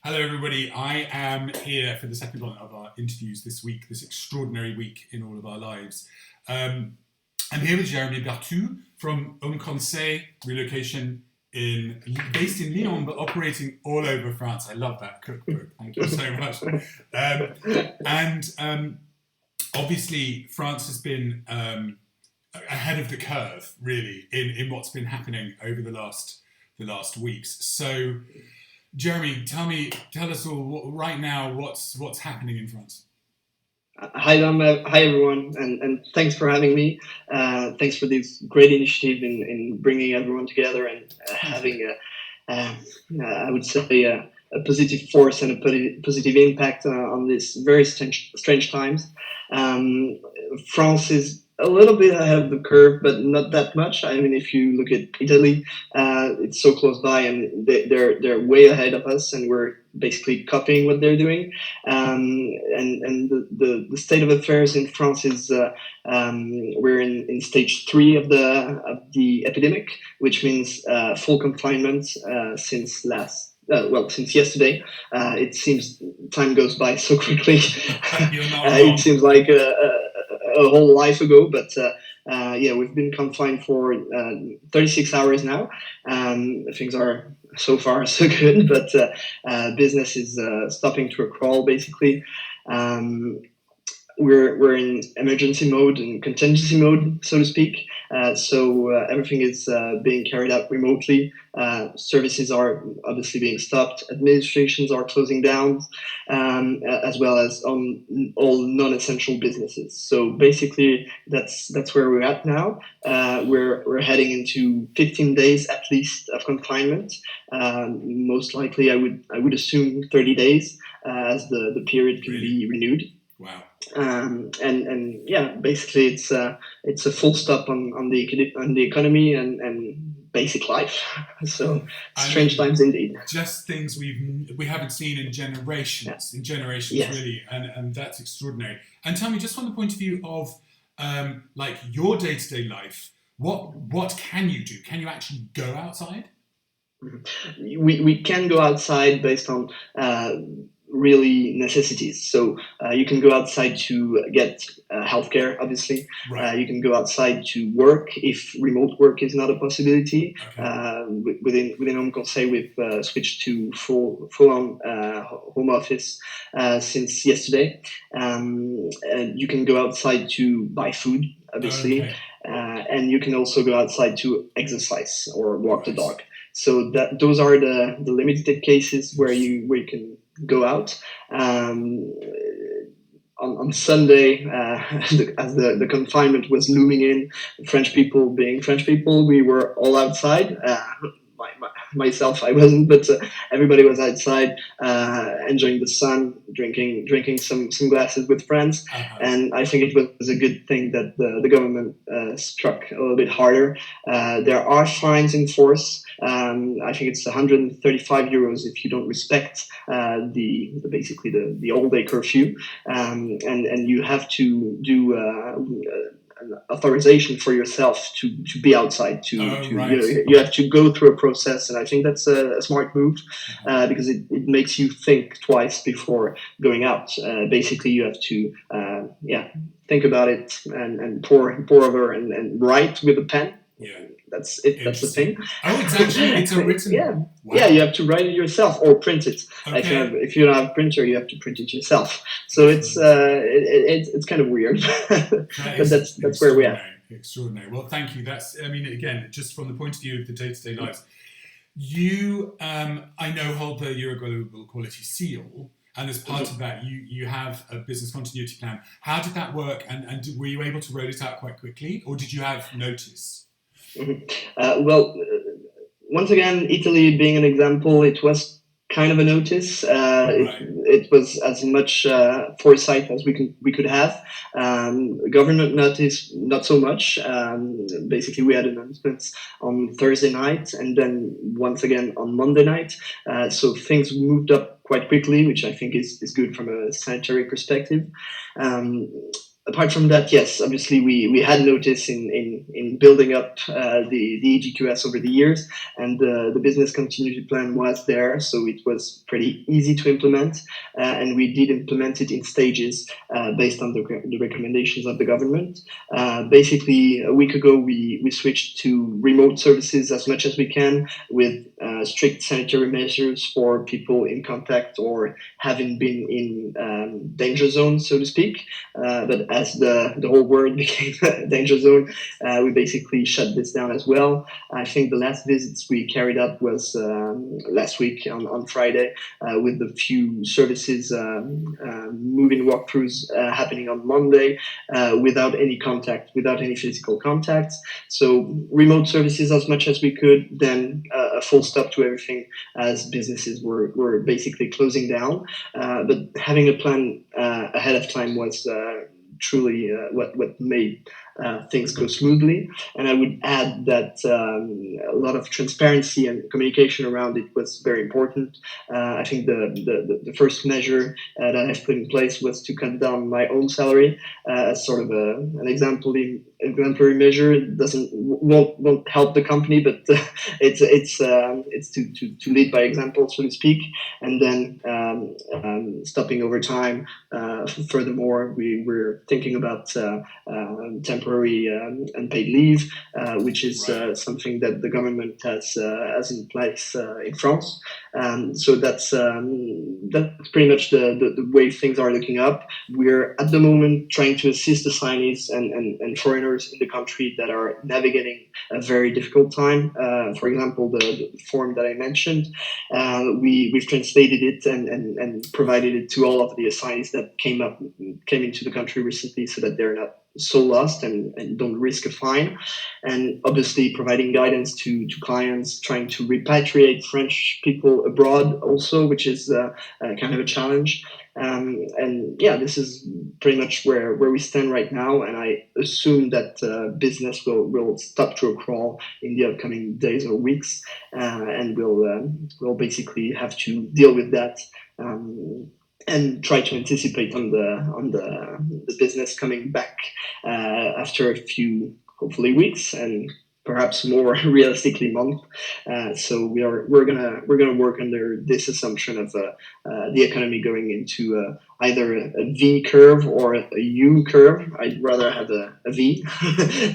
Hello, everybody. I am here for the second one of our interviews this week, this extraordinary week in all of our lives. I'm here with Jeremy Berthoux from Home Conseil, Relocation, based in Lyon, but operating all over France. I love that cookbook. Thank you so much. Obviously, France has been ahead of the curve, really, in what's been happening over the last weeks. So, Jeremy, tell us all right now what's happening in France. Hi, Dom. Hi, everyone, and thanks for having me. Thanks for this great initiative in bringing everyone together and having, I would say, a positive force and a positive impact on this very strange times. France is a little bit ahead of the curve, but not that much. I mean, if you look at Italy, it's so close by, and they're way ahead of us, and we're basically copying what they're doing. And the state of affairs in France is we're in stage 3 of the epidemic, which means full confinement since since yesterday. It seems time goes by so quickly. It seems like a whole life ago, but we've been confined for 36 hours now. Things are so far so good, but business is stopping to a crawl, basically. We're in emergency mode and contingency mode, so to speak. So everything is being carried out remotely. Services are obviously being stopped. Administrations are closing down, as well as on all non-essential businesses. So basically, that's where we're at now. We're heading into 15 days at least of confinement. Most likely, I would assume 30 days, as the period can be renewed. Wow. Basically it's a full stop on the economy and basic life. So strange times indeed. Just things we haven't seen in generations. Yes. Really, and that's extraordinary. And tell me, just from the point of view of like your day-to-day life, what can you do? Can you actually go outside? We can go outside based on really necessities. So you can go outside to get healthcare, obviously. Right. You can go outside to work if remote work is not a possibility. Okay. Within Home Conseil, we've switched to full-on home office since yesterday. And you can go outside to buy food, obviously. Okay. And you can also go outside to exercise or walk the dog. So those are the limited cases where you can go out. On Sunday, as the confinement was looming in, French people being French people, we were all outside. Myself, I wasn't, but everybody was outside, enjoying the sun, drinking some glasses with friends. And I think it was a good thing that the government struck a little bit harder. There are fines in force. I think it's 135 euros if you don't respect basically the all-day curfew, and you have to do an authorization for yourself to be outside. Right. You have to go through a process, and I think that's a smart move, because it makes you think twice before going out. Basically, you have to think about it and pour over and write with a pen. Yeah. That's it. That's the thing. Oh, it's a written. Yeah. Wow. Yeah, you have to write it yourself or print it. Okay. If you don't have a printer, you have to print it yourself. So it's kind of weird, but that's where we are. Extraordinary. Well, thank you. Again, just from the point of view of the day-to-day lives, you, I know, hold the EuRA Global Quality Seal, and as part of that, you have a business continuity plan. How did that work, and were you able to roll it out quite quickly, or did you have notice? Once again, Italy being an example, it was kind of a notice. It was as much foresight as we could have. Government notice, not so much. Basically, we had announcements on Thursday night and then once again on Monday night. So things moved up quite quickly, which I think is good from a sanitary perspective. Apart from that, yes, obviously we had notice in building up the EGQS over the years, and the business continuity plan was there, so it was pretty easy to implement, and we did implement it in stages based on the recommendations of the government. Basically, a week ago, we switched to remote services as much as we can, with strict sanitary measures for people in contact or having been in danger zones, so to speak. But as the whole world became a danger zone, we basically shut this down as well. I think the last visits we carried out was last week on Friday, with the few services moving walkthroughs happening on Monday, without any contact, without any physical contact. So remote services as much as we could, then a full stop to everything as businesses were basically closing down. But having a plan ahead of time was truly what made things go smoothly. And I would add that a lot of transparency and communication around it was very important. I think the first measure that I've put in place was to cut down my own salary as sort of an exemplary measure. It won't help the company, but it's to lead by example, so to speak. And then stopping over time. Furthermore, we were thinking about temporary unpaid leave, which is something that the government has in place in France. So that's pretty much the way things are looking up. We're at the moment trying to assist the signees and foreigners in the country that are navigating a very difficult time. For example, the form that I mentioned, we've translated it and provided it to all of the assignees that came into the country recently, so that they're not so lost and don't risk a fine. And obviously providing guidance to clients trying to repatriate French people abroad also, which is kind of a challenge. And yeah, this is pretty much where we stand right now, and I assume that business will stop to a crawl in the upcoming days or weeks, and we'll basically have to deal with that. And try to anticipate on the business coming back after a few, hopefully, weeks, and perhaps more realistically months. So we're gonna work under this assumption of the economy going into either a V curve or a U curve. I'd rather have a V,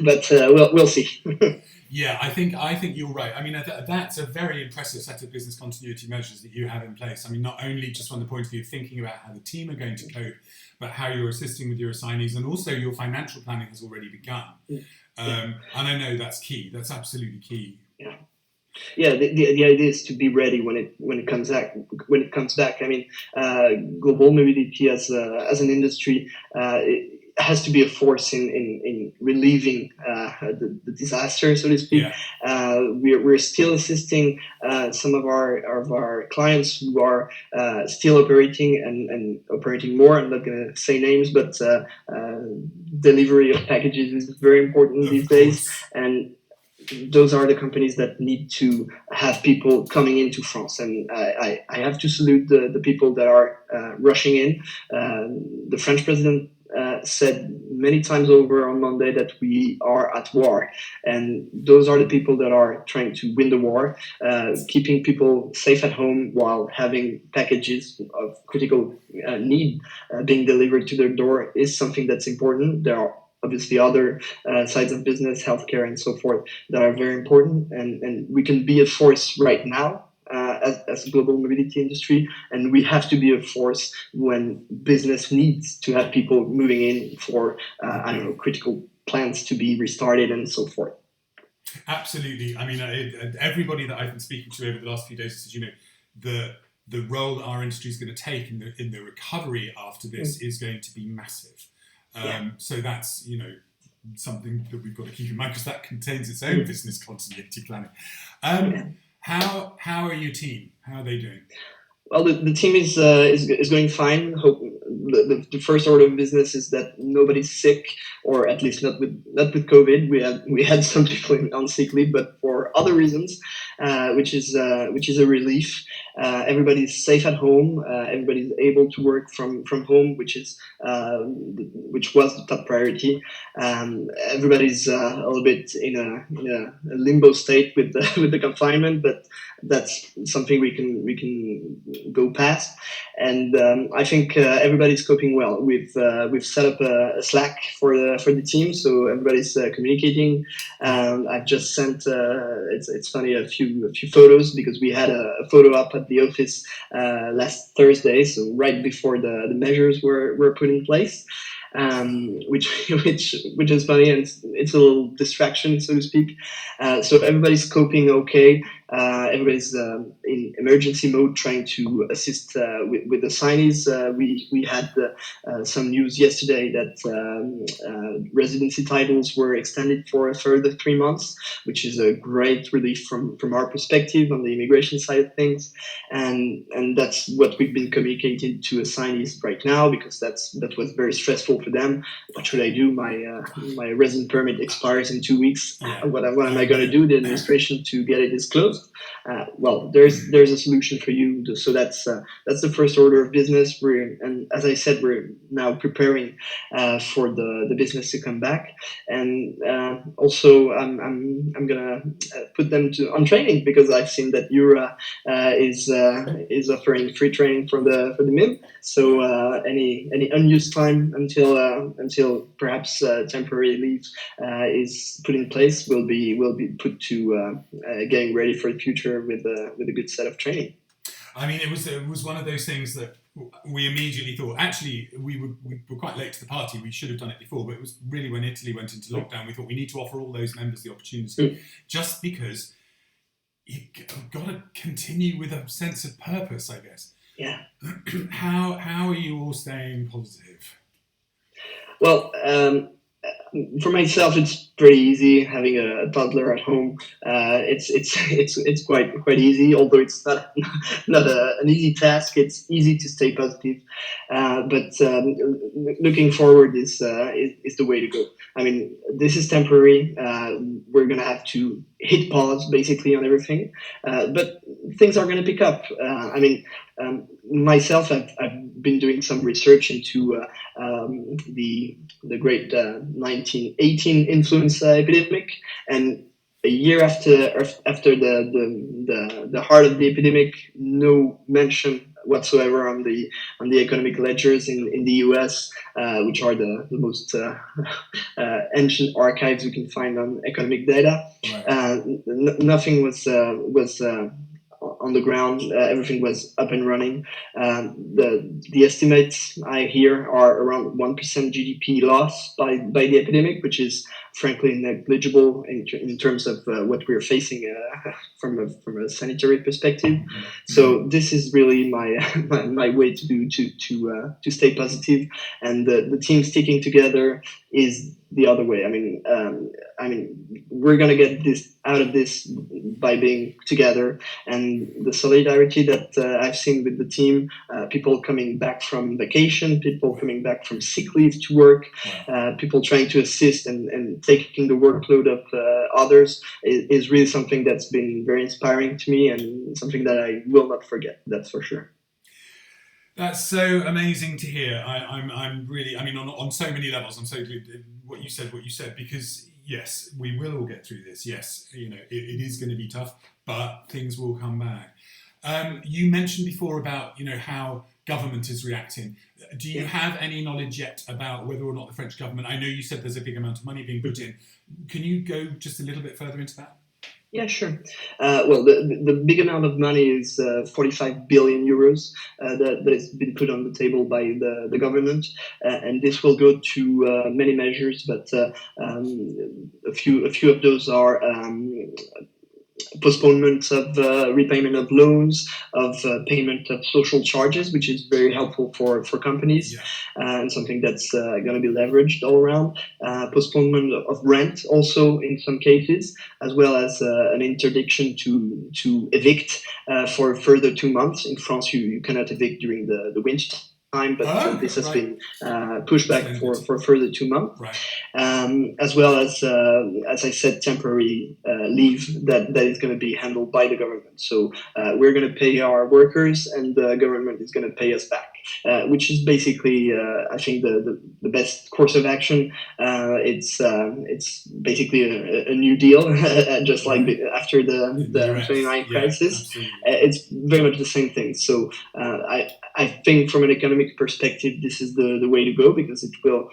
but we'll see. Yeah, I think you're right. I mean, that's a very impressive set of business continuity measures that you have in place. I mean, not only just from the point of view of thinking about how the team are going to cope, but how you're assisting with your assignees, and also your financial planning has already begun. And I know that's key. That's absolutely key. Yeah. Yeah, the idea is to be ready when it comes back. I mean, global mobility as an industry, it has to be a force in relieving the disaster, so to speak. Yeah. We're still assisting some of our clients who are still operating and operating more. I'm not going to say names, but delivery of packages is very important these days, and those are the companies that need to have people coming into France. And I have to salute the people that are rushing in. The French president said many times over on Monday that we are at war. And those are the people that are trying to win the war, keeping people safe at home while having packages of critical need being delivered to their door is something that's important. There are obviously other sides of business, healthcare, and so forth that are very important, and we can be a force right now as a global mobility industry, and we have to be a force when business needs to have people moving in for critical plants to be restarted and so forth. Absolutely. I mean, everybody that I've been speaking to over the last few days says, the role that our industry is going to take in the recovery after this is going to be massive. So that's, something that we've got to keep in mind, because that contains its own business continuity planning. How are your team? How are they doing? Well, the team is going fine. The first order of business is that nobody's sick or at least not with COVID. We had some people on sick leave, but for other reasons, which is a relief. Everybody's safe at home. Everybody's able to work from home, which was the top priority. Everybody's a little bit in a limbo state with the with the confinement, but that's something we can go past. And I think everybody's coping well. We've set up a Slack for the team, so everybody's communicating. I've just sent it's funny, a few photos, because we had a photo up at the office last Thursday, so right before the measures were put in place. Which is funny, and it's a little distraction, so to speak. So everybody's coping okay. Everybody's in emergency mode, trying to assist with the signees. We had some news yesterday that residency titles were extended for a further 3 months, which is a great relief from our perspective on the immigration side of things. And that's what we've been communicating to assignees right now, because that was very stressful for them. What should I do? My resident permit expires in 2 weeks. What am I going to do? The administration to get it is closed. Well, there's a solution for you. So that's the first order of business. And as I said, we're now preparing for the business to come back. And also, I'm gonna put them on training, because I've seen that EuRA is offering free training for the MIM. So any unused time until perhaps temporary leave is put in place will be put to getting ready for the future with a good set of training. I mean, it was one of those things that we immediately thought. Actually, we were quite late to the party. We should have done it before, but it was really when Italy went into lockdown. We thought we need to offer all those members the opportunity, just because you've got to continue with a sense of purpose, I guess. Yeah. How are you all staying positive? Well, for myself, it's pretty easy having a toddler at home. It's quite easy, although it's not an easy task. It's easy to stay positive, but looking forward is the way to go. I mean, this is temporary. We're gonna have to hit pause basically on everything, but things are gonna pick up. I mean. Myself, I've been doing some research into the great 1918 influenza epidemic, and a year after the heart of the epidemic, no mention whatsoever on the economic ledgers in the US, which are the most ancient archives we can find on economic data. Right. Nothing was on the ground. Everything was up and running. The estimates I hear are around 1% GDP loss by the epidemic, which is frankly negligible in terms of what we're facing from a sanitary perspective. So this is really my way to stay positive, and the team sticking together is the other way. I mean, we're gonna get this out of this by being together, and the solidarity that I've seen with the team, people coming back from vacation, people coming back from sick leave to work, people trying to assist and taking the workload of others is really something that's been very inspiring to me, and something that I will not forget. That's for sure. That's so amazing to hear. I'm really, I mean, on so many levels, I'm so glad what you said, because yes, we will all get through this. Yes, it is going to be tough, but things will come back. You mentioned before about, how government is reacting. Do you have any knowledge yet about whether or not the French government, I know you said there's a big amount of money being put in. Can you go just a little bit further into that? Yeah, sure. Well, the big amount of money is 45 billion euros that has been put on the table by the government, and this will go to many measures, but a few of those are postponement of repayment of loans, of payment of social charges, which is very helpful for companies, and something that's going to be leveraged all around. Postponement of rent also in some cases, as well as an interdiction to evict for a further 2 months. In France, you cannot evict during the winter time, but this has right. been pushed back Extended. for a further 2 months. Right. As well as I said, temporary leave that is going to be handled by the government. So we're going to pay our workers, and the government is going to pay us back, which is basically, I think, the best course of action. It's basically a new deal, just like after the 29 crisis. It's very much the same thing. So I think from an economic perspective, this is the way to go, because it will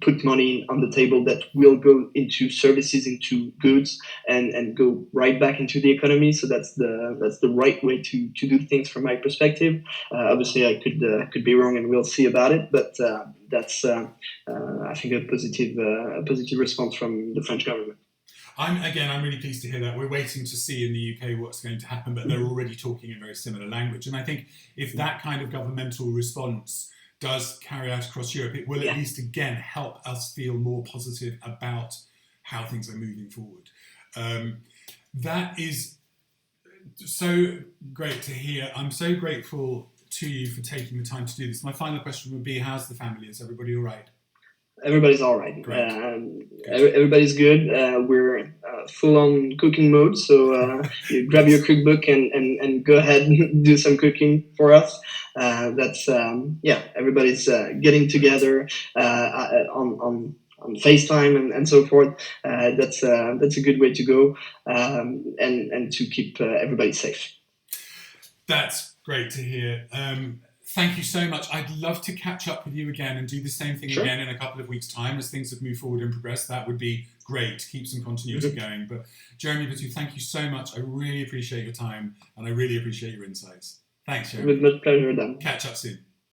put money on the table that will go into services, into goods, and go right back into the economy. So that's the right way to do things from my perspective. Obviously, I could be wrong, and we'll see about it. But that's I think a positive response from the French government. I'm really pleased to hear that. We're waiting to see in the UK what's going to happen, but they're already talking in very similar language. And I think if that kind of governmental response does carry out across Europe, it will at least again help us feel more positive about how things are moving forward. That is so great to hear. I'm so grateful to you for taking the time to do this. My final question would be, how's the family? Is everybody all right? Everybody's all right. Everybody's good. We're full on cooking mode, so you grab your cookbook and go ahead and do some cooking for us. That's everybody's getting together on FaceTime and so forth. That's a good way to go, and to keep everybody safe. That's great to hear. Thank you so much. I'd love to catch up with you again and do the same thing again in a couple of weeks' time as things have moved forward and progressed. That would be great to keep some continuity going. But Jeremy Berthoux, thank you so much. I really appreciate your time, and I really appreciate your insights. Thanks, Jeremy. With much pleasure, Dan. Catch up soon.